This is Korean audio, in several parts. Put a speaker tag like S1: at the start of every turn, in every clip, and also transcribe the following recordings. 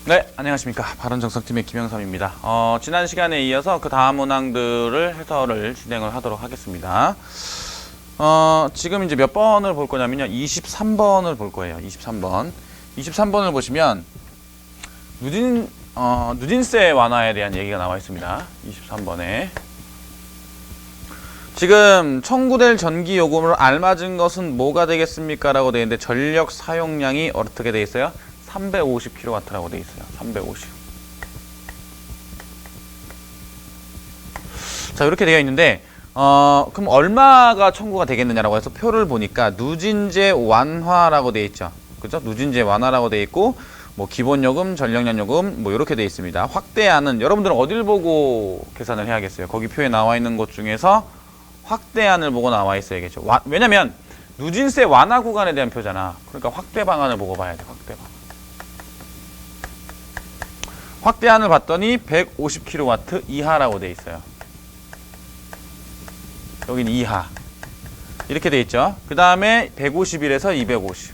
S1: 네, 안녕하십니까. 바른정책팀의 김영삼입니다. 지난 시간에 이어서 그 다음 문항들을 해설을 진행을 하도록 하겠습니다. 지금 이제 몇 번을 볼 거냐면요. 23번을 볼 거예요. 23번. 23번을 보시면, 누진세 완화에 대한 얘기가 나와 있습니다. 23번에. 지금 청구될 전기요금을 알맞은 것은 뭐가 되겠습니까? 라고 되어 있는데, 전력 사용량이 어떻게 되어 있어요? 350kW라고 되어 있어요. 350. 자, 이렇게 되어 있는데, 그럼 얼마가 청구가 되겠느냐라고 해서 표를 보니까 누진제 완화라고 되어 있죠. 그죠? 누진제 완화라고 되어 있고, 뭐 기본요금, 전력량요금, 뭐 이렇게 되어 있습니다. 확대하는 여러분들은 어딜 보고 계산을 해야겠어요? 거기 표에 나와 있는 것 중에서 확대안을 보고 나와 있어야겠죠. 왜냐면 누진세 완화 구간에 대한 표잖아. 그러니까 확대 방안을 보고 봐야 돼. 확대 방안. 확대안을 봤더니 150kW 이하라고 돼 있어요. 여기는 이하. 이렇게 돼 있죠. 그 다음에 151에서 250.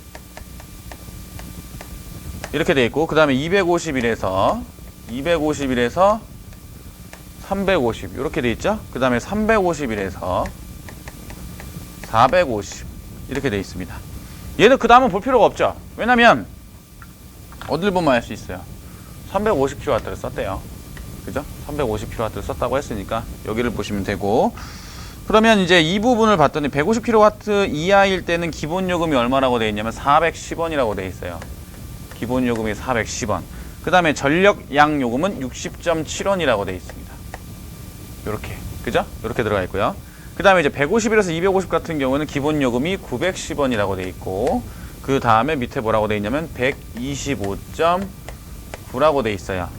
S1: 이렇게 돼 있고, 그 다음에 251에서 350. 이렇게 돼 있죠. 그 다음에 351에서 450. 이렇게 돼 있습니다. 얘는 그 다음은 볼 필요가 없죠. 왜냐면, 어딜 보면 알 수 있어요. 350kW를 썼대요. 그죠? 350kW를 썼다고 했으니까 여기를 보시면 되고, 그러면 이제 이 부분을 봤더니 150kW 이하일 때는 기본요금이 얼마라고 되어 있냐면 410원이라고 되어 있어요. 기본요금이 410원. 그 다음에 전력양 요금은 60.7원이라고 되어 있습니다. 요렇게. 그죠? 요렇게 들어가 있고요. 그 다음에 이제 151에서 250 같은 경우는 기본요금이 910원이라고 되어 있고, 그 다음에 밑에 뭐라고 되어 있냐면 125.9라고 되어 있어요.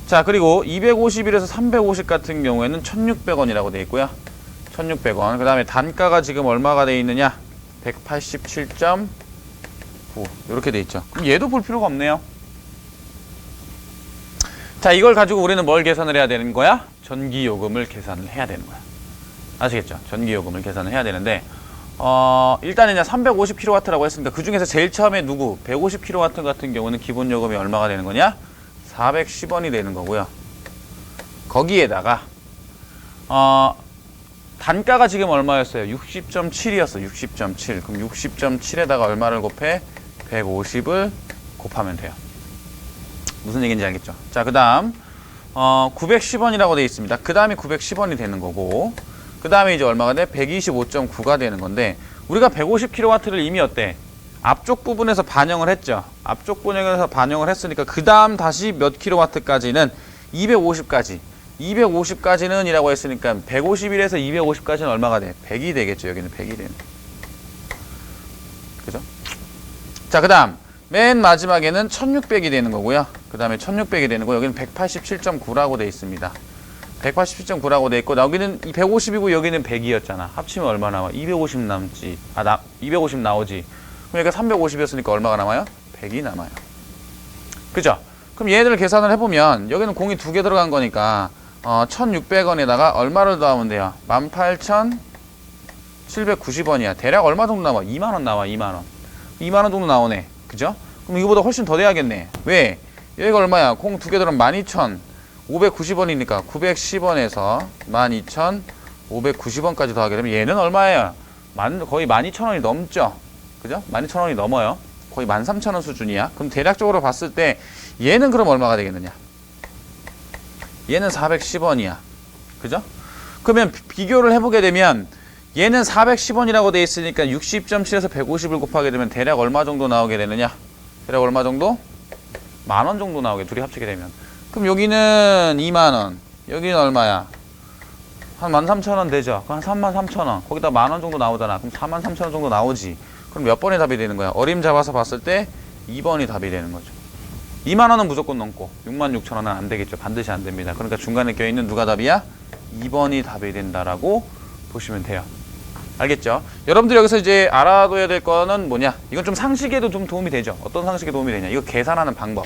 S1: 자, 그리고 251에서 350 같은 경우에는 1600원이라고 되어 있고요. 1600원. 그 다음에 단가가 지금 얼마가 되어 있느냐? 187.9. 이렇게 되어 있죠. 그럼 얘도 볼 필요가 없네요. 자, 이걸 가지고 우리는 뭘 계산을 해야 되는 거야? 전기요금을 계산을 해야 되는 거야. 아시겠죠? 전기요금을 계산을 해야 되는데, 일단은 350kW라고 했으니까 그 중에서 제일 처음에 누구? 150kW 같은 경우는 기본요금이 얼마가 되는 거냐? 410원이 되는 거고요. 거기에다가, 단가가 지금 얼마였어요? 60.7이었어. 60.7. 그럼 60.7에다가 얼마를 곱해? 150을 곱하면 돼요. 무슨 얘기인지 알겠죠? 자, 그 다음 910원이라고 되어 있습니다. 그 다음에 910원이 되는 거고, 그 다음에 이제 얼마가 돼? 125.9가 되는 건데, 우리가 150kW를 이미 어때? 앞쪽 부분에서 반영을 했죠. 앞쪽 부분에서 반영을 했으니까 그 다음 다시 몇 kW까지는 250까지. 250까지는 이라고 했으니까 151에서 250까지는 얼마가 돼? 100이 되겠죠. 여기는 100이 되는. 그죠? 자, 그 다음 맨 마지막에는 1600이 되는 거고요. 그 다음에 1600이 되는 거, 여기는 187.9라고 돼 있습니다. 187.9라고 돼 있고, 여기는 150이고 여기는 100이었잖아. 합치면 얼마 나와? 250 남지. 250 나오지. 그럼 여기가 350이었으니까 얼마가 남아요? 100이 남아요. 그죠? 그럼 얘들을 계산을 해보면 여기는 공이 2개 들어간 거니까 1600원에다가 얼마를 더하면 돼요? 18790원이야. 대략 얼마 정도 나와? 2만원 나와. 2만원. 2만원 정도 나오네. 그죠? 그럼 이거보다 훨씬 더 돼야겠네. 왜? 여기가 얼마야? 공 2개 들어가면 12,590원이니까 910원에서 12,590원까지 더하게 되면 얘는 얼마예요? 거의 12,000원이 넘죠? 그죠? 12,000원이 넘어요. 거의 13,000원 수준이야. 그럼 대략적으로 봤을 때 얘는 그럼 얼마가 되겠느냐? 얘는 410원이야. 그죠? 그러면 비교를 해보게 되면 얘는 410원이라고 돼 있으니까 60.7에서 150을 곱하게 되면 대략 얼마 정도 나오게 되느냐? 대략 얼마 정도? 10,000원 정도 나오게, 둘이 합치게 되면. 그럼 여기는 2만원. 여기는 얼마야? 한 13,000원 되죠? 그럼 한 33,000원. 거기다 10,000원 정도 나오잖아. 그럼 43,000원 정도 나오지. 그럼 몇 번이 답이 되는 거야? 어림 잡아서 봤을 때 2번이 답이 되는 거죠. 2만원은 무조건 넘고 66,000원은 안 되겠죠. 반드시 안 됩니다. 그러니까 중간에 껴있는 누가 답이야? 2번이 답이 된다라고 보시면 돼요. 알겠죠? 여러분들 여기서 이제 알아둬야 될 거는 뭐냐? 이건 좀 상식에도 좀 도움이 되죠. 어떤 상식에 도움이 되냐? 이거 계산하는 방법.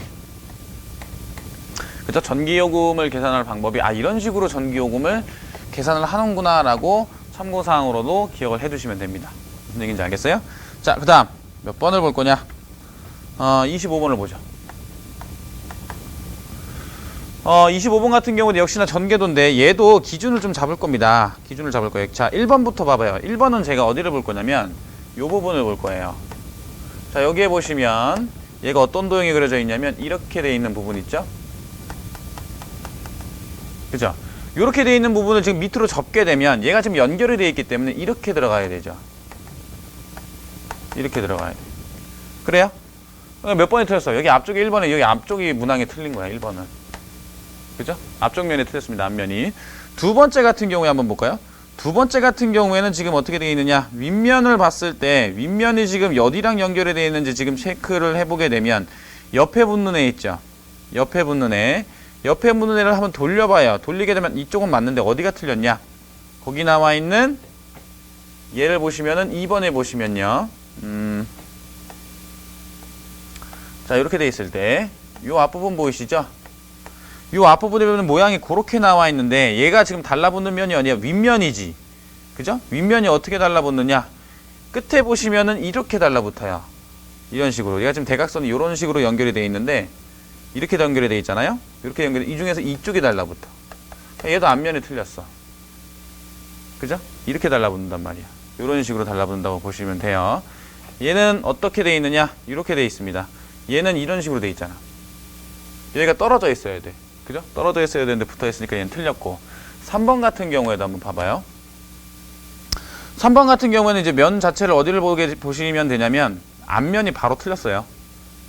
S1: 그죠? 전기요금을 계산하는 방법이, 이런 식으로 전기요금을 계산을 하는구나 라고 참고사항으로도 기억을 해두시면 됩니다. 무슨 얘기인지 알겠어요? 자, 그 다음 몇 번을 볼 거냐? 25번을 보죠. 25번 같은 경우는 역시나 전개도인데 얘도 기준을 좀 잡을 겁니다. 기준을 잡을 거예요. 자, 1번부터 봐봐요. 1번은 제가 어디를 볼 거냐면 요 부분을 볼 거예요. 자, 여기에 보시면 얘가 어떤 도형이 그려져 있냐면 이렇게 돼 있는 부분 있죠? 그죠? 이렇게 돼 있는 부분을 지금 밑으로 접게 되면 얘가 지금 연결이 되어 있기 때문에 이렇게 들어가야 되죠. 이렇게 들어가야 돼. 그래요? 몇 번이 틀렸어? 여기 앞쪽에 1번에 여기 앞쪽이 문항이 틀린 거야. 1번은. 그죠? 앞쪽 면이 틀렸습니다. 앞면이. 두 번째 같은 경우에 한번 볼까요? 두 번째 같은 경우에는 지금 어떻게 되어 있느냐? 윗면을 봤을 때 윗면이 지금 어디랑 연결이 되어 있는지 지금 체크를 해보게 되면 옆에 붙는 애 있죠? 옆에 붙는 애. 옆에 붙는 애를 한번 돌려봐요. 돌리게 되면 이쪽은 맞는데 어디가 틀렸냐? 거기 나와 있는 얘를 보시면은 2번에 보시면요. 자, 이렇게 돼 있을 때 요 앞부분 보이시죠? 요 앞부분에 보면 모양이 그렇게 나와 있는데 얘가 지금 달라붙는 면이 아니야. 윗면이지. 그죠? 윗면이 어떻게 달라붙느냐? 끝에 보시면은 이렇게 달라붙어요. 이런 식으로. 얘가 지금 대각선이 이런 식으로 연결이 돼 있는데 이렇게 연결이 돼 있잖아요. 이렇게 연결이 이 중에서 이쪽이 달라붙어. 얘도 앞면이 틀렸어. 그죠? 이렇게 달라붙는단 말이야. 이런 식으로 달라붙는다고 보시면 돼요. 얘는 어떻게 돼 있느냐? 이렇게 돼 있습니다. 얘는 이런 식으로 돼 있잖아. 얘가 떨어져 있어야 돼. 그죠? 떨어져 있어야 되는데 붙어 있으니까 얘는 틀렸고. 3번 같은 경우에도 한번 봐봐요. 3번 같은 경우에는 이제 면 자체를 어디를 보시면 되냐면 앞면이 바로 틀렸어요.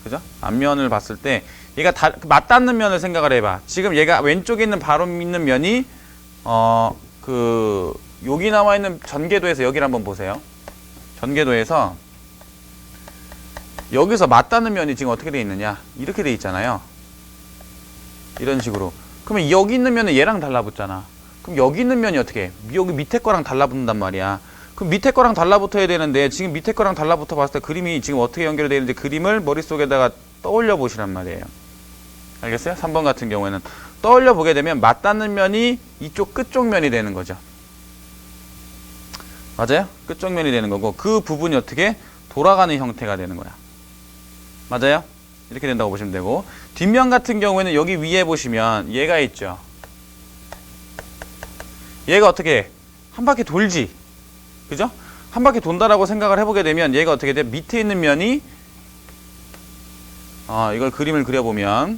S1: 그죠? 앞면을 봤을 때 얘가 맞닿는 면을 생각을 해봐. 지금 얘가 왼쪽에 있는 바로 있는 면이 여기 나와 있는 전개도에서 여기를 한번 보세요. 전개도에서 여기서 맞닿는 면이 지금 어떻게 돼 있느냐? 이렇게 돼 있잖아요. 이런 식으로. 그러면 여기 있는 면은 얘랑 달라붙잖아. 그럼 여기 있는 면이 어떻게 해? 여기 밑에 거랑 달라붙는단 말이야. 그럼 밑에 거랑 달라붙어야 되는데 지금 밑에 거랑 달라붙어 봤을 때 그림이 지금 어떻게 연결되어 있는지 그림을 머릿속에다가 떠올려 보시란 말이에요. 알겠어요? 3번 같은 경우에는 떠올려 보게 되면 맞닿는 면이 이쪽 끝쪽 면이 되는 거죠. 맞아요? 끝쪽 면이 되는 거고 그 부분이 어떻게 돌아가는 형태가 되는 거야. 맞아요? 이렇게 된다고 보시면 되고 뒷면 같은 경우에는 여기 위에 보시면 얘가 있죠. 얘가 어떻게 해? 한 바퀴 돌지. 그죠? 한 바퀴 돈다라고 생각을 해보게 되면 얘가 어떻게 돼? 밑에 있는 면이 이걸 그림을 그려보면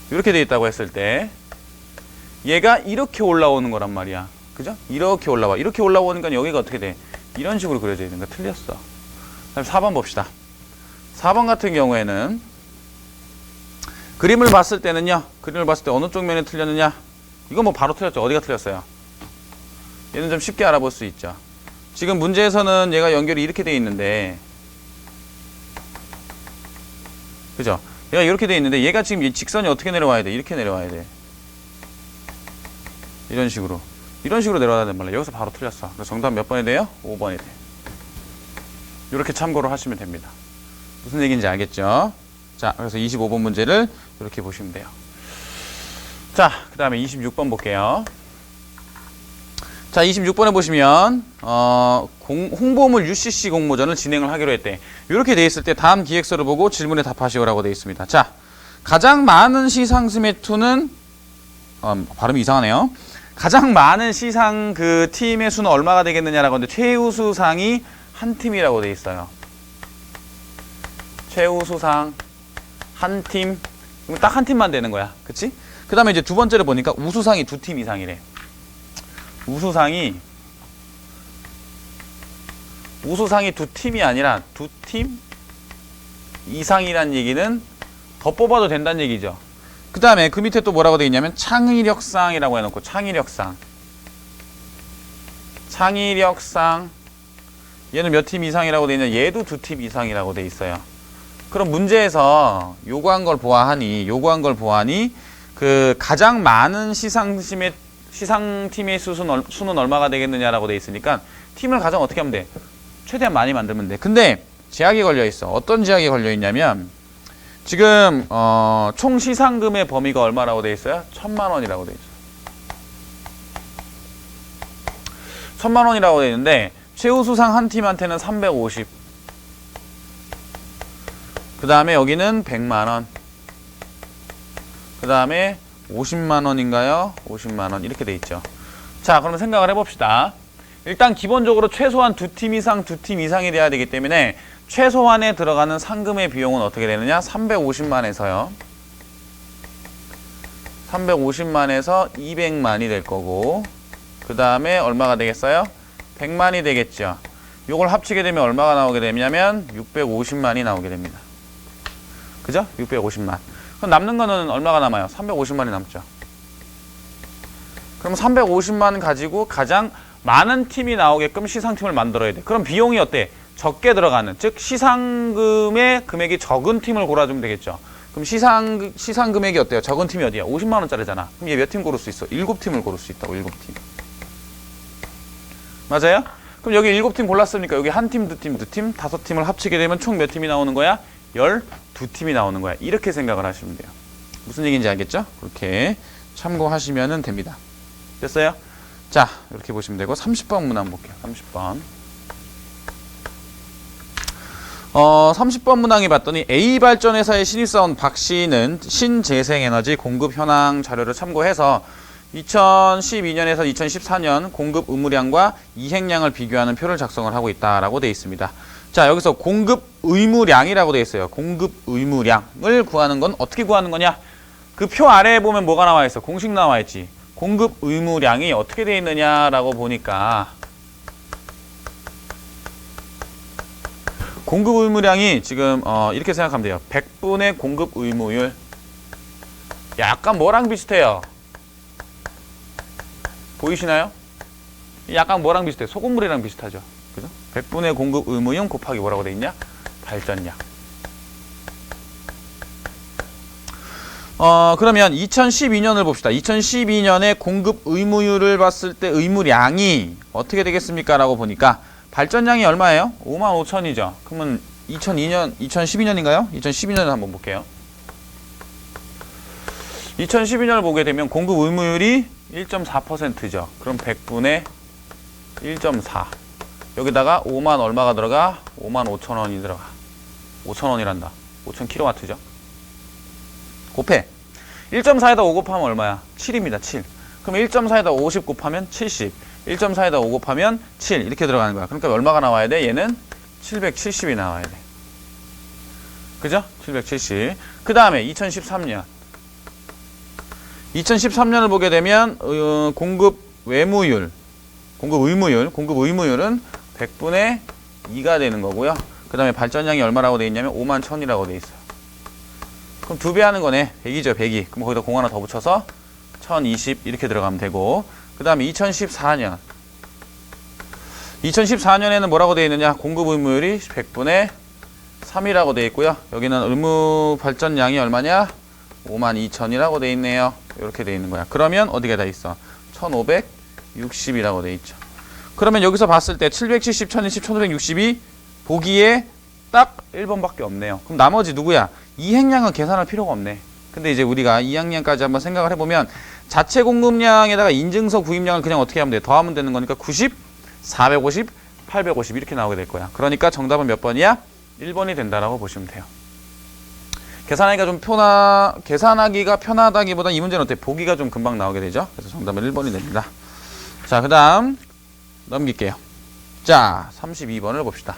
S1: 이렇게 돼 있다고 했을 때 얘가 이렇게 올라오는 거란 말이야. 그죠? 이렇게 올라와. 이렇게 올라오니까 여기가 어떻게 돼? 이런 식으로 그려져 있는 거 틀렸어. 그다음 4번 봅시다. 4번 같은 경우에는 그림을 봤을 때는요. 그림을 봤을 때 어느 쪽 면이 틀렸느냐? 이거 뭐 바로 틀렸죠. 어디가 틀렸어요? 얘는 좀 쉽게 알아볼 수 있죠. 지금 문제에서는 얘가 연결이 이렇게 돼 있는데 그죠? 얘가 이렇게 돼 있는데 얘가 지금 이 직선이 어떻게 내려와야 돼? 이렇게 내려와야 돼. 이런 식으로. 이런 식으로 내려와야 된단 말이야. 여기서 바로 틀렸어. 그래서 정답 몇 번이 돼요? 5번이 돼. 이렇게 참고를 하시면 됩니다. 무슨 얘기인지 알겠죠? 자, 그래서 25번 문제를 이렇게 보시면 돼요. 자, 그 다음에 26번 볼게요. 자, 26번에 보시면 홍보물 UCC 공모전을 진행을 하기로 했대. 이렇게 돼 있을 때 다음 기획서를 보고 질문에 답하시오라고 돼 있습니다. 자, 가장 많은 시상 스매투는 발음이 이상하네요. 가장 많은 시상 그 팀의 수는 얼마가 되겠느냐라고 하는데 최우수상이 한 팀이라고 돼 있어요. 최우수상 한 팀. 딱 한 팀만 되는 거야. 그치? 그 다음에 이제 두 번째를 보니까 우수상이 2팀 이상이래. 우수상이 2팀이 아니라 2팀 이상이란 얘기는 더 뽑아도 된다는 얘기죠. 그 다음에 그 밑에 또 뭐라고 되어 있냐면 창의력상이라고 해놓고 창의력상 얘는 몇 팀 이상이라고 되어 있냐? 얘도 2팀 이상이라고 되어 있어요. 그럼 문제에서 요구한 걸 보아하니 그 가장 많은 시상팀의 수는 얼마가 되겠느냐라고 돼 있으니까 팀을 가장 어떻게 하면 돼? 최대한 많이 만들면 돼. 근데 제약이 걸려 있어. 어떤 제약이 걸려 있냐면 지금 총 시상금의 범위가 얼마라고 돼 있어요? 1,000만 원이라고 돼 있어요. 1,000만 원이라고 돼 있는데 최우수상 한 팀한테는 350. 그 다음에 여기는 100만 원. 그 다음에 50만 원인가요? 50만 원 이렇게 돼 있죠. 자, 그러면 생각을 해봅시다. 일단 기본적으로 최소한 두 팀 이상이 돼야 되기 때문에 최소한에 들어가는 상금의 비용은 어떻게 되느냐? 350만에서요. 350만에서 200만이 될 거고, 그 다음에 얼마가 되겠어요? 100만이 되겠죠. 요걸 합치게 되면 얼마가 나오게 되냐면 650만이 나오게 됩니다. 그죠? 650만. 그럼 남는 거는 얼마가 남아요? 350만이 남죠. 그럼 350만 가지고 가장 많은 팀이 나오게끔 시상팀을 만들어야 돼. 그럼 비용이 어때? 적게 들어가는, 즉 시상금의 금액이 적은 팀을 골라주면 되겠죠. 그럼 시상 금액이 어때요? 적은 팀이 어디야? 50만 원짜리잖아. 그럼 얘 몇 팀 고를 수 있어? 7팀을 고를 수 있다고. 7팀. 맞아요? 그럼 여기 7팀 골랐으니까 여기 한 팀, 두 팀, 5팀을 합치게 되면 총 몇 팀이 나오는 거야? 12팀이 나오는 거야. 이렇게 생각을 하시면 돼요. 무슨 얘기인지 알겠죠? 그렇게 참고하시면 됩니다. 됐어요? 자, 이렇게 보시면 되고 30번 문항 한번 볼게요. 30번. 30번 문항에 봤더니 A발전회사의 신입사원 박씨는 신재생에너지 공급 현황 자료를 참고해서 2012년에서 2014년 공급 의무량과 이행량을 비교하는 표를 작성을 하고 있다라고 되어 있습니다. 자, 여기서 공급 의무량이라고 되어 있어요. 공급 의무량을 구하는 건 어떻게 구하는 거냐? 그 표 아래에 보면 뭐가 나와 있어? 공식 나와 있지. 공급 의무량이 어떻게 되어 있느냐라고 보니까 공급 의무량이 지금 이렇게 생각하면 돼요. 100분의 공급 의무율. 약간 뭐랑 비슷해요? 보이시나요? 약간 뭐랑 비슷해요? 소금물이랑 비슷하죠. 그죠? 100분의 공급 의무용 곱하기 뭐라고 돼 있냐? 발전량. 그러면 2012년을 봅시다. 2012년에 공급 의무율을 봤을 때 의무량이 어떻게 되겠습니까? 라고 보니까 발전량이 얼마예요? 55,000이죠. 그러면 2012년인가요? 2012년을 한번 볼게요. 2012년을 보게 되면 공급 의무율이 1.4%죠. 그럼 100분의 1.4. 여기다가 5만 얼마가 들어가? 55,000원이 들어가. 5,000원이란다. 5,000kW죠. 곱해. 1.4에다 5 곱하면 얼마야? 7입니다. 7. 그럼 1.4에다 50 곱하면 70. 1.4에다 5 곱하면 7. 이렇게 들어가는 거야. 그러니까 얼마가 나와야 돼? 얘는 770이 나와야 돼. 그죠? 770. 그 다음에 2013년. 2013년을 보게 되면 공급 의무율은 100분의 2가 되는 거고요. 그 다음에 발전량이 얼마라고 되어 있냐면 51,000이라고 되어 있어요. 그럼 2배 하는 거네. 100이죠, 100이. 그럼 거기다 0 하나 더 붙여서 1020 이렇게 들어가면 되고, 그 다음에 2014년. 2014년에는 뭐라고 되어 있느냐? 공급 의무율이 100분의 3이라고 되어 있고요. 여기는 의무 발전량이 얼마냐? 52,000이라고 되어 있네요. 이렇게 되어 있는 거야. 그러면 어디가 다 있어? 1560이라고 되어 있죠. 그러면 여기서 봤을 때 770, 1020, 1560이 보기에 딱 1번밖에 없네요. 그럼 나머지 누구야? 이행량은 계산할 필요가 없네. 근데 이제 우리가 이행량까지 한번 생각을 해보면 자체 공급량에다가 인증서 구입량을 그냥 어떻게 하면 돼? 더하면 되는 거니까 90, 450, 850 이렇게 나오게 될 거야. 그러니까 정답은 몇 번이야? 1번이 된다라고 보시면 돼요. 계산하기가 편하다기보다 이 문제는 어때? 보기가 좀 금방 나오게 되죠. 그래서 정답은 1번이 됩니다. 자, 그 다음 넘길게요. 자, 32번을 봅시다.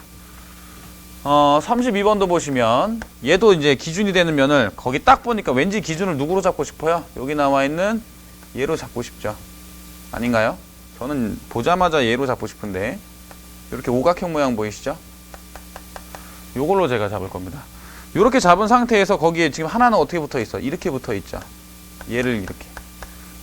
S1: 32번도 보시면 얘도 이제 기준이 되는 면을 거기 딱 보니까 왠지 기준을 누구로 잡고 싶어요? 여기 나와 있는 얘로 잡고 싶죠. 아닌가요? 저는 보자마자 얘로 잡고 싶은데 이렇게 오각형 모양 보이시죠? 요걸로 제가 잡을 겁니다. 이렇게 잡은 상태에서 거기에 지금 하나는 어떻게 붙어 있어? 이렇게 붙어 있죠. 얘를 이렇게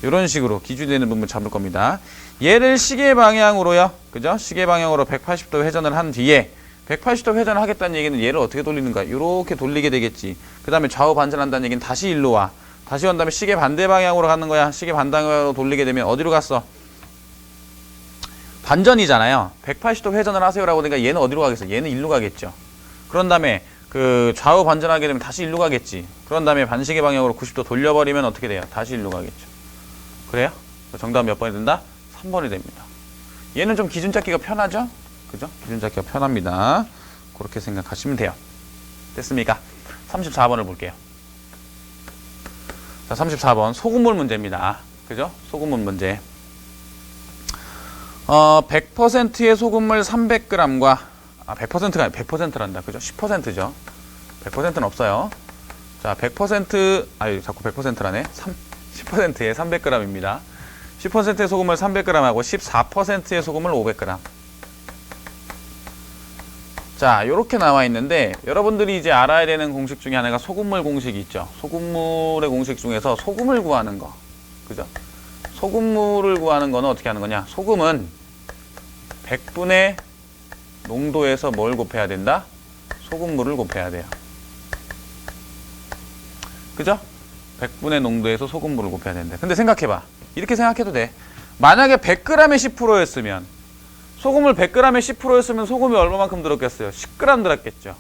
S1: 이런 식으로 기준이 되는 부분을 잡을 겁니다. 얘를 시계 방향으로요. 그죠? 시계 방향으로 180도 회전을 한 뒤에 180도 회전을 하겠다는 얘기는 얘를 어떻게 돌리는가? 이렇게 돌리게 되겠지. 그 다음에 좌우 반전한다는 얘기는 다시 일로 와. 다시 온 다음에 시계 반대 방향으로 가는 거야. 시계 반대방향으로 돌리게 되면 어디로 갔어? 반전이잖아요. 180도 회전을 하세요라고 하니까 얘는 어디로 가겠어? 얘는 일로 가겠죠. 그런 다음에 그 좌우 반전하게 되면 다시 일로 가겠지. 그런 다음에 반시계 방향으로 90도 돌려버리면 어떻게 돼요? 다시 일로 가겠죠. 그래요? 정답 몇 번이 된다? 3번이 됩니다. 얘는 좀 기준 찾기가 편하죠? 그죠? 기준 찾기가 편합니다. 그렇게 생각하시면 돼요. 됐습니까? 34번을 볼게요. 자, 34번 소금물 문제입니다. 그죠? 소금물 문제. 100%의 소금물 300g과 100%가 아니라 100%란다. 그죠? 10%죠. 100%는 없어요. 자, 100% 자꾸 100%라네. 10%에 300g입니다. 10%의 소금을 300g하고 14%의 소금을 500g. 자, 요렇게 나와 있는데 여러분들이 이제 알아야 되는 공식 중에 하나가 소금물 공식이 있죠. 소금물의 공식 중에서 소금을 구하는 거. 그죠? 소금물을 구하는 거는 어떻게 하는 거냐? 소금은 100분의 농도에서 뭘 곱해야 된다? 소금물을 곱해야 돼요. 그죠? 100분의 농도에서 소금물을 곱해야 된다. 근데 생각해봐. 이렇게 생각해도 돼. 만약에 100g에 10%였으면 소금을 100g에 10%였으면 소금이 얼마만큼 들었겠어요? 10g 들었겠죠.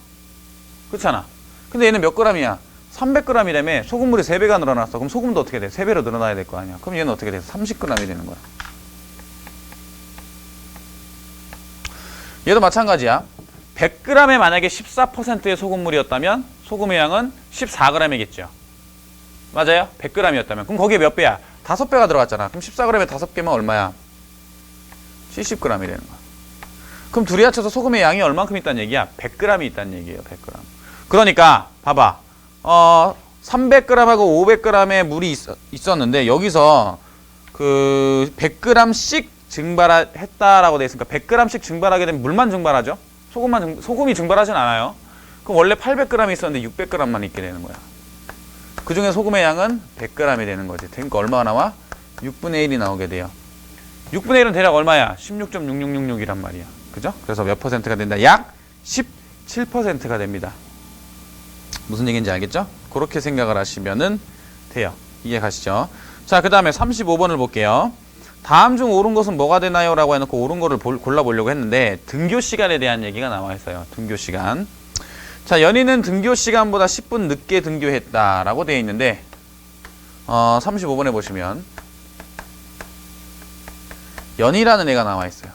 S1: 그렇잖아. 근데 얘는 몇 g이야? 300g이라며 소금물이 3배가 늘어났어. 그럼 소금도 어떻게 돼? 3배로 늘어나야 될 거 아니야. 그럼 얘는 어떻게 돼? 30g이 되는 거야. 얘도 마찬가지야. 100g에 만약에 14%의 소금물이었다면 소금의 양은 14g이겠죠. 맞아요? 100g이었다면. 그럼 거기에 몇 배야? 5배가 들어갔잖아. 그럼 14g에 5개면 얼마야? 70g이 되는 거야. 그럼 둘이 합쳐서 소금의 양이 얼만큼 있다는 얘기야? 100g이 있다는 얘기예요. 100g. 그러니까 봐봐. 300g하고 500g의 물이 있었는데 여기서 그 100g씩 증발했다라고 돼 있으니까 100g씩 증발하게 되면 물만 증발하죠? 소금이 증발하진 않아요. 그럼 원래 800g이 있었는데 600g만 있게 되는 거야. 그 중에 소금의 양은 100g이 되는 거지. 그러니까 얼마가 나와? 6분의 1이 나오게 돼요. 6분의 1은 대략 얼마야? 16.6666이란 말이야. 그죠? 그래서 몇 퍼센트가 된다? 약 17%가 됩니다. 무슨 얘기인지 알겠죠? 그렇게 생각을 하시면은 돼요. 이해 가시죠? 자, 그 다음에 35번을 볼게요. 다음 중 옳은 것은 뭐가 되나요? 라고 해놓고 옳은 거를 골라보려고 했는데 등교 시간에 대한 얘기가 나와 있어요. 등교 시간. 자, 연희는 등교 시간보다 10분 늦게 등교했다라고 되어 있는데 35번에 보시면 연희라는 애가 나와 있어요.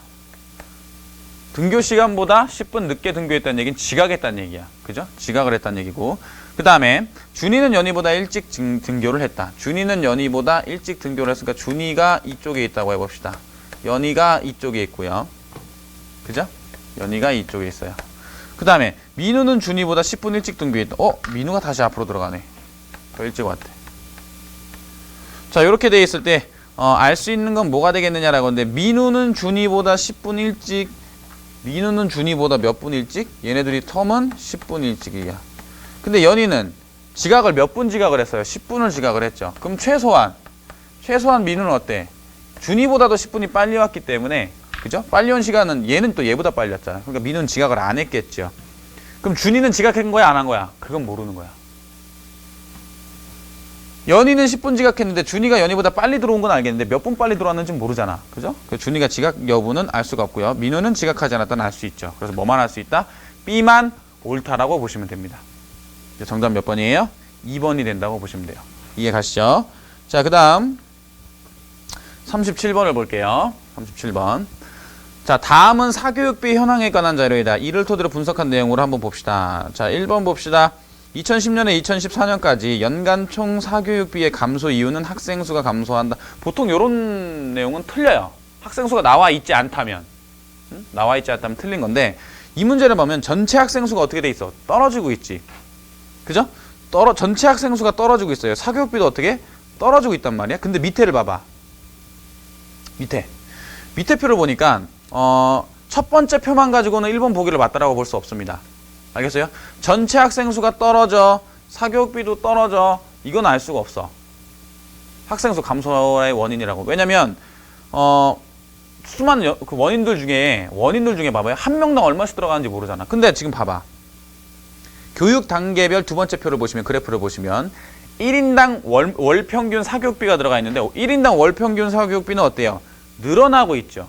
S1: 등교 시간보다 10분 늦게 등교했다는 얘기는 지각했다는 얘기야. 그죠? 지각을 했다는 얘기고. 그 다음에 준이는 연희보다 일찍 등교를 했다. 준이는 연희보다 일찍 등교를 했으니까 준이가 이쪽에 있다고 해봅시다. 연희가 이쪽에 있고요. 그죠? 연희가 이쪽에 있어요. 그 다음에 민우는 준이보다 10분 일찍 등교했다. 민우가 다시 앞으로 들어가네. 더 일찍 왔대. 자, 이렇게 돼 있을 때 알 수 있는 건 뭐가 되겠느냐라고 하는데 민우는 준이보다 10분 일찍, 민우는 준이보다 몇 분 일찍? 얘네들이 텀은 10분 일찍이야. 근데 연희는 지각을 몇 분 지각을 했어요? 10분을 지각을 했죠. 그럼 최소한 민우는 어때? 준이보다도 10분이 빨리 왔기 때문에, 그죠? 빨리 온 시간은 얘는 또 얘보다 빨리 왔잖아. 그러니까 민우는 지각을 안 했겠죠. 그럼 준이는 지각한 거야, 안 한 거야? 그건 모르는 거야. 연희는 10분 지각했는데 준이가 연희보다 빨리 들어온 건 알겠는데 몇 분 빨리 들어왔는지 모르잖아. 그죠? 그래서 준이가 지각 여부는 알 수가 없고요. 민우는 지각하지 않았다는 알 수 있죠. 그래서 뭐만 알 수 있다? B만 옳다라고 보시면 됩니다. 정답 몇 번이에요? 2번이 된다고 보시면 돼요. 이해 가시죠? 자, 그 다음 37번을 볼게요. 37번. 자, 다음은 사교육비 현황에 관한 자료이다. 이를 토대로 분석한 내용으로 한번 봅시다. 자, 1번 봅시다. 2010년에 2014년까지 연간 총 사교육비의 감소 이유는 학생 수가 감소한다. 보통 이런 내용은 틀려요. 학생 수가 나와 있지 않다면. 나와 있지 않다면 틀린 건데 이 문제를 보면 전체 학생 수가 어떻게 돼 있어? 떨어지고 있지. 그죠? 전체 학생 수가 떨어지고 있어요. 사교육비도 어떻게? 떨어지고 있단 말이야. 근데 밑에를 봐봐. 밑에 표를 보니까 첫 번째 표만 가지고는 1번 보기를 맞다라고 볼 수 없습니다. 알겠어요? 전체 학생 수가 떨어져, 사교육비도 떨어져. 이건 알 수가 없어. 학생 수 감소의 원인이라고. 왜냐면 수많은 그 원인들 중에 봐봐요. 한 명당 얼마씩 들어가는지 모르잖아. 근데 지금 봐봐. 교육 단계별 두 번째 표를 보시면, 그래프를 보시면 1인당 월 평균 사교육비가 들어가 있는데 1인당 월 평균 사교육비는 어때요? 늘어나고 있죠.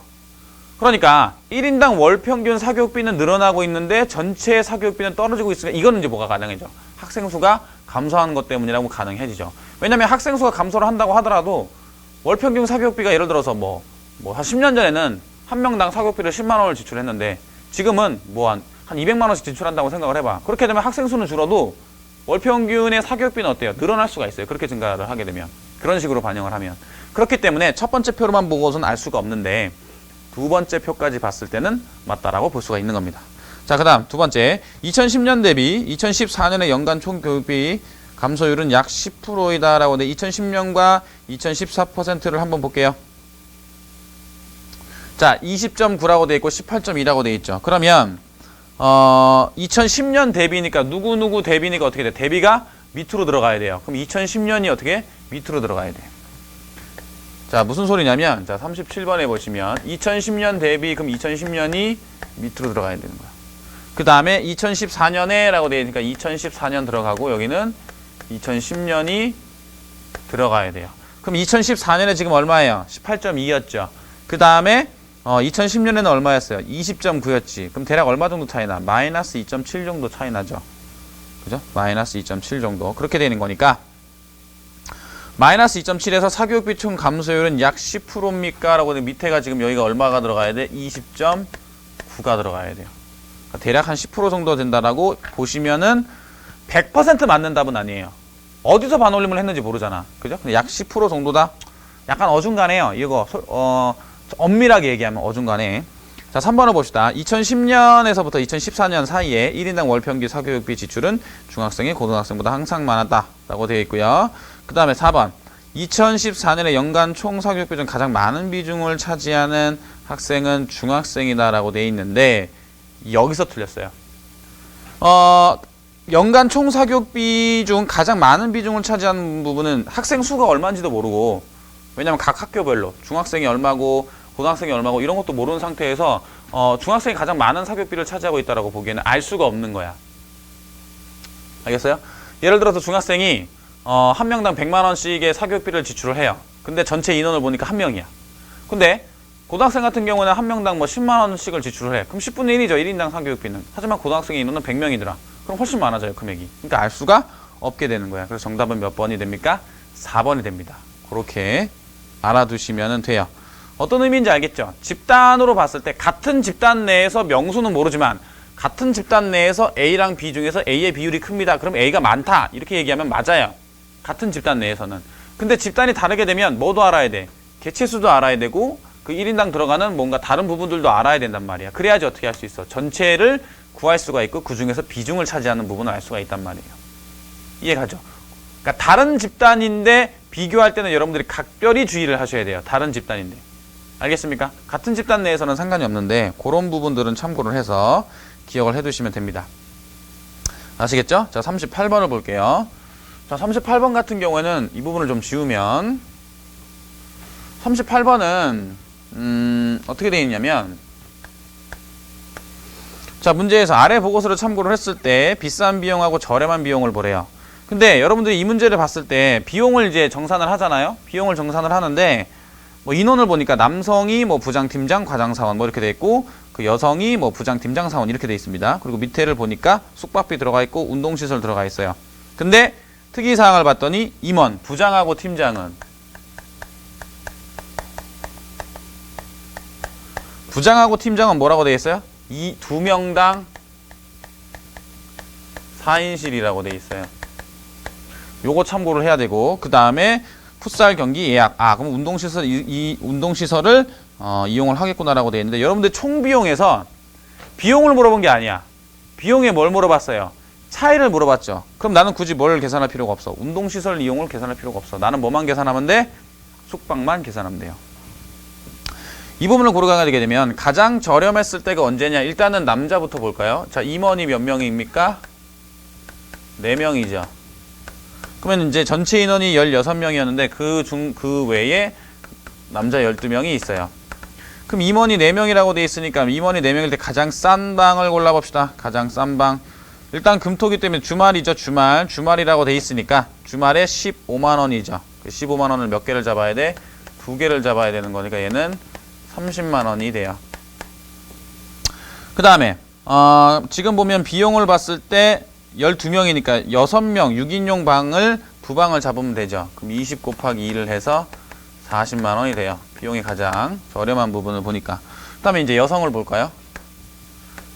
S1: 그러니까 1인당 월 평균 사교육비는 늘어나고 있는데 전체 사교육비는 떨어지고 있으니까 이거는 이제 뭐가 가능해져? 학생 수가 감소하는 것 때문이라고 가능해지죠. 왜냐면 학생 수가 감소를 한다고 하더라도 월 평균 사교육비가 예를 들어서 뭐 한 10년 전에는 한 명당 사교육비를 10만 원을 지출했는데 지금은 한 200만 원씩 지출한다고 생각을 해봐. 그렇게 되면 학생 수는 줄어도 월평균의 사교육비는 어때요? 늘어날 수가 있어요. 그렇게 증가를 하게 되면. 그런 식으로 반영을 하면. 그렇기 때문에 첫 번째 표로만 보고서는 알 수가 없는데 두 번째 표까지 봤을 때는 맞다라고 볼 수가 있는 겁니다. 자, 그 다음 두 번째, 2010년 대비 2014년의 연간 총교육비 감소율은 약 10%이다 라고 돼. 2010년과 2014%를 한번 볼게요. 자, 20.9라고 돼 있고 18.2라고 돼 있죠. 그러면 2010년 대비니까 누구 대비니까 어떻게 돼? 대비가 밑으로 들어가야 돼요. 그럼 2010년이 어떻게? 밑으로 들어가야 돼. 자, 무슨 소리냐면, 자, 37번에 보시면 2010년 대비, 그럼 2010년이 밑으로 들어가야 되는 거야. 그 다음에 2014년에 라고 되어 있으니까 2014년 들어가고 여기는 2010년이 들어가야 돼요. 그럼 2014년에 지금 얼마예요? 18.2였죠. 그 다음에 2010년에는 얼마였어요? 20.9였지. 그럼 대략 얼마 정도 차이나? 마이너스 2.7 정도 차이 나죠. 그죠? 마이너스 2.7 정도. 그렇게 되는 거니까 마이너스 2.7에서 사교육비 총 감소율은 약 10%입니까? 라고 밑에가 지금 여기가 얼마가 들어가야 돼? 20.9가 들어가야 돼요. 그러니까 대략 한 10% 정도 된다라고 보시면은 100% 맞는 답은 아니에요. 어디서 반올림을 했는지 모르잖아. 그죠? 근데 약 10% 정도다? 약간 어중간해요. 이거 엄밀하게 얘기하면 어중간해. 자, 3번을 봅시다. 2010년에서부터 2014년 사이에 1인당 월평균 사교육비 지출은 중학생이 고등학생보다 항상 많았다라고 되어 있고요. 그 다음에 4번. 2014년에 연간 총 사교육비 중 가장 많은 비중을 차지하는 학생은 중학생이다라고 되어 있는데 여기서 틀렸어요. 연간 총 사교육비 중 가장 많은 비중을 차지하는 부분은 학생 수가 얼마인지도 모르고, 왜냐면 각 학교별로 중학생이 얼마고 고등학생이 얼마고 이런 것도 모르는 상태에서 중학생이 가장 많은 사교육비를 차지하고 있다고 보기에는 알 수가 없는 거야. 알겠어요? 예를 들어서 중학생이 한 명당 100만 원씩의 사교육비를 지출을 해요. 근데 전체 인원을 보니까 한 명이야. 근데 고등학생 같은 경우는 한 명당 뭐 10만 원씩을 지출을 해. 그럼 10분의 1이죠. 1인당 사교육비는. 하지만 고등학생의 인원은 100명이더라. 그럼 훨씬 많아져요, 금액이. 그러니까 알 수가 없게 되는 거야. 그래서 정답은 몇 번이 됩니까? 4번이 됩니다. 그렇게 알아두시면 돼요. 어떤 의미인지 알겠죠? 집단으로 봤을 때 같은 집단 내에서 명수는 모르지만 같은 집단 내에서 A랑 B 중에서 A의 비율이 큽니다. 그럼 A가 많다. 이렇게 얘기하면 맞아요. 같은 집단 내에서는. 근데 집단이 다르게 되면 뭐도 알아야 돼? 개체수도 알아야 되고 그 1인당 들어가는 뭔가 다른 부분들도 알아야 된단 말이야. 그래야지 어떻게 할 수 있어? 전체를 구할 수가 있고 그 중에서 비중을 차지하는 부분을 알 수가 있단 말이에요. 이해가죠? 그러니까 다른 집단인데 비교할 때는 여러분들이 각별히 주의를 하셔야 돼요. 다른 집단인데. 알겠습니까? 같은 집단 내에서는 상관이 없는데 그런 부분들은 참고를 해서 기억을 해두시면 됩니다. 아시겠죠? 자, 38번을 볼게요. 자, 38번 같은 경우에는 이 부분을 좀 지우면 38번은 어떻게 되어 있냐면, 자, 문제에서 아래 보고서를 참고를 했을 때 비싼 비용하고 저렴한 비용을 보래요. 근데 여러분들이 이 문제를 봤을 때 비용을 이제 정산을 하잖아요. 비용을 정산을 하는데 뭐 인원을 보니까 남성이 뭐 부장팀장, 과장사원 뭐 이렇게 돼 있고 그 여성이 뭐 부장팀장, 사원 이렇게 돼 있습니다. 그리고 밑에를 보니까 숙박비 들어가 있고 운동시설 들어가 있어요. 근데 특이사항을 봤더니 임원, 부장하고 팀장은 부장하고 팀장은 뭐라고 돼 있어요? 이 두 명당 4인실이라고 돼 있어요. 요거 참고를 해야 되고, 그 다음에 풋살 경기 예약. 그럼 운동시설, 이 운동시설을 이용을 하겠구나라고 돼 있는데, 여러분들 총 비용에서 비용을 물어본 게 아니야. 비용에 뭘 물어봤어요? 차이를 물어봤죠. 그럼 나는 굳이 뭘 계산할 필요가 없어. 운동시설 이용을 계산할 필요가 없어. 나는 뭐만 계산하면 돼? 숙박만 계산하면 돼요. 이 부분을 고르게 되게 되면 가장 저렴했을 때가 언제냐? 일단은 남자부터 볼까요? 자, 임원이 몇 명입니까? 4명이죠. 그러면 이제 전체 인원이 16명이었는데 그 외에 남자 12명이 있어요. 그럼 임원이 4명이라고 돼 있으니까 임원이 4명일 때 가장 싼 방을 골라봅시다. 가장 싼 방. 일단 금토기 때문에 주말이죠. 주말이라고 돼 있으니까 주말에 15만 원이죠. 15만 원을 몇 개를 잡아야 돼? 2개를 잡아야 되는 거니까 얘는 30만 원이 돼요. 그 다음에 지금 보면 비용을 봤을 때 12명이니까 6명 6인용 방을 2방을 잡으면 되죠. 그럼 20 곱하기 2를 해서 40만 원이 돼요. 비용이 가장 저렴한 부분을 보니까. 그 다음에 이제 여성을 볼까요?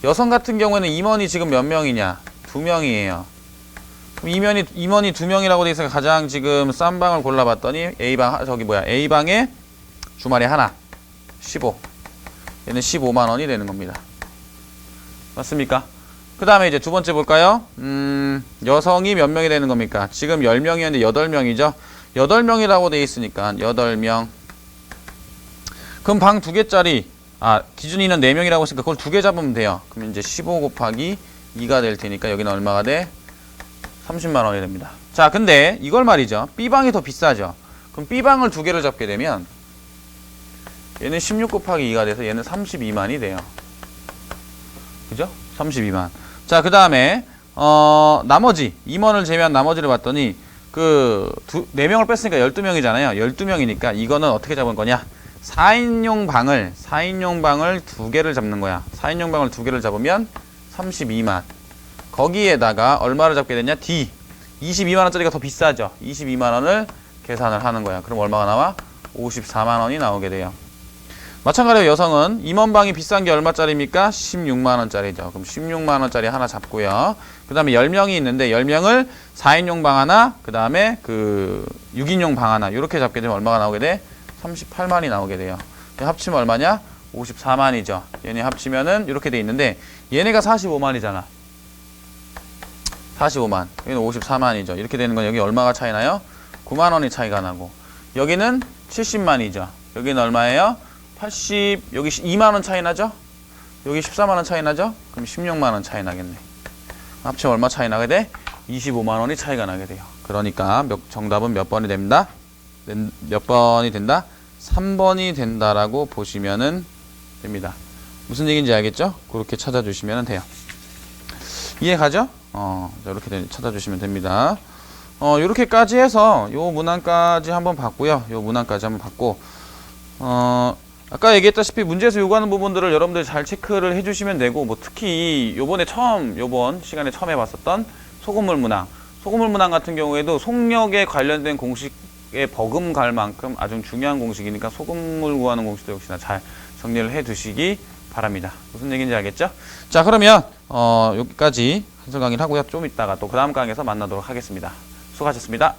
S1: 여성 같은 경우에는 임원이 지금 몇 명이냐? 2명이에요. 그럼 임원이 2명이라고 돼 있으니까 가장 지금 싼 방을 골라봤더니 A방에 주말에 하나 15. 얘는 15만 원이 되는 겁니다. 맞습니까? 그 다음에 이제 두 번째 볼까요? 여성이 몇 명이 되는 겁니까? 지금 10명이었는데 8명이죠? 8명이라고 돼 있으니까 8명. 그럼 방 2개짜리, 기준 인원 4명이라고 했으니까 그걸 2개 잡으면 돼요. 그럼 이제 15 곱하기 2가 될 테니까 여기는 얼마가 돼? 30만 원이 됩니다. 자, 근데 이걸 말이죠. B방이 더 비싸죠? 그럼 B방을 2개를 잡게 되면 얘는 16 곱하기 2가 돼서 얘는 32만이 돼요. 그죠? 32만. 자, 그 다음에 나머지 임원을 제외한 나머지를 봤더니 4명을 뺐으니까 12명이잖아요. 12명이니까 이거는 어떻게 잡은 거냐? 4인용 방을 2개를 잡는 거야. 4인용 방을 2개를 잡으면 32만. 거기에다가 얼마를 잡게 되냐? D. 22만 원짜리가 더 비싸죠. 22만 원을 계산을 하는 거야. 그럼 얼마가 나와? 54만 원이 나오게 돼요. 마찬가지로 여성은 임원방이 비싼 게 얼마짜리입니까? 16만 원짜리죠. 그럼 16만 원짜리 하나 잡고요. 그 다음에 10명이 있는데 10명을 4인용 방 하나, 그 다음에 6인용 방 하나 이렇게 잡게 되면 얼마가 나오게 돼? 38만이 나오게 돼요. 합치면 얼마냐? 54만이죠. 얘네 합치면은 이렇게 돼 있는데 얘네가 45만이잖아. 45만. 여기는 54만이죠. 이렇게 되는 건 여기 얼마가 차이 나요? 9만 원이 차이가 나고 여기는 70만이죠. 여기는 얼마예요? 80, 여기 2만 원 차이 나죠? 여기 14만 원 차이 나죠? 그럼 16만 원 차이 나겠네. 합치면 얼마 차이 나게 돼? 25만 원이 차이가 나게 돼요. 그러니까 정답은 몇 번이 됩니다? 몇 번이 된다? 3번이 된다라고 보시면은 됩니다. 무슨 얘기인지 알겠죠? 그렇게 찾아주시면 돼요. 이해 가죠? 이렇게 찾아주시면 됩니다. 이렇게까지 해서 요 문항까지 한번 봤고요. 요 문항까지 한번 봤고, 아까 얘기했다시피 문제에서 요구하는 부분들을 여러분들이 잘 체크를 해주시면 되고, 뭐 특히 요번 시간에 처음 해봤었던 소금물 문항 같은 경우에도 속력에 관련된 공식에 버금갈 만큼 아주 중요한 공식이니까 소금물 구하는 공식도 역시나 잘 정리를 해 두시기 바랍니다. 무슨 얘기인지 알겠죠? 자, 그러면 여기까지 한설 강의를 하고요. 좀 이따가 또 그 다음 강의에서 만나도록 하겠습니다. 수고하셨습니다.